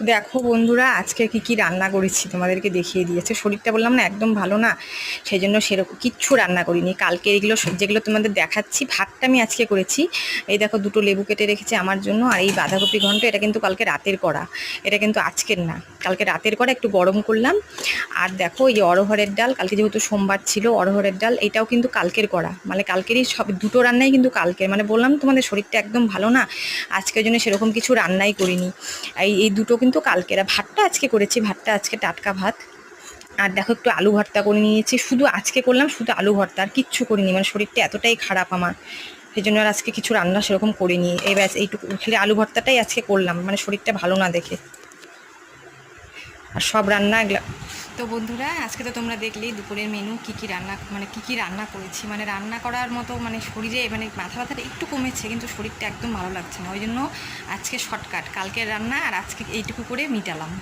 দেখো বন্ধুরা, আজকে কি কি রান্না করেছি তোমাদেরকে দেখিয়ে দিয়েছে। শরীরটা বললাম না একদম ভালো না, সেই জন্য সেরকম কিচ্ছু রান্না করিনি। কালকে এগুলো যেগুলো তোমাদের দেখাচ্ছি, ভাতটা আমি আজকে করেছি। এই দেখো, দুটো লেবু কেটে রেখেছি আমার জন্য। আর এই বাঁধাকপি ঘন্ট, এটা কিন্তু কালকে রাতের করা, এটা কিন্তু আজকের না, কালকে রাতের করা, একটু গরম করলাম। আর দেখো, এই অরহরের ডাল, কালকে যেহেতু সোমবার ছিল, অরহরের ডাল এটাও কিন্তু কালকের করা, মানে কালকেরই সব, দুটো রান্নাই কিন্তু কালকের। মানে বললাম তোমাদের শরীরটা একদম ভালো না, আজকের জন্য সেরকম কিছু রান্নাই করিনি। এই এই দুটো কিন্তু কালকের। আর ভাতটা আজকে করেছি, ভাতটা আজকে টাটকা ভাত। আর দেখো, একটু আলু ভর্তা করে নিয়েছি, শুধু আজকে করলাম শুধু আলু ভর্তা, আর কিচ্ছু করিনি। মানে শরীরটা এতটাই খারাপ আমার, সেই জন্য আর আজকে কিছু রান্না সেরকম করিনি। এই ব্যাস এইটুকু, খালি আলু ভর্তাটাই আজকে করলাম, মানে শরীরটা ভালো না দেখে। আর সব রান্না এগুলা। তো বন্ধুরা, আজকে তো তোমরা দেখলেই দুপুরের মেনু কী কী রান্না, মানে কী কী রান্না করেছি। মানে রান্না করার মতো মানে শরীরে, মানে মাথা ব্যথাটা একটু কমেছে, কিন্তু শরীরটা একদম ভালো লাগছে না, ওই জন্য আজকে শর্টকাট কালকের রান্না আর আজকে এইটুকু করে মিটালাম।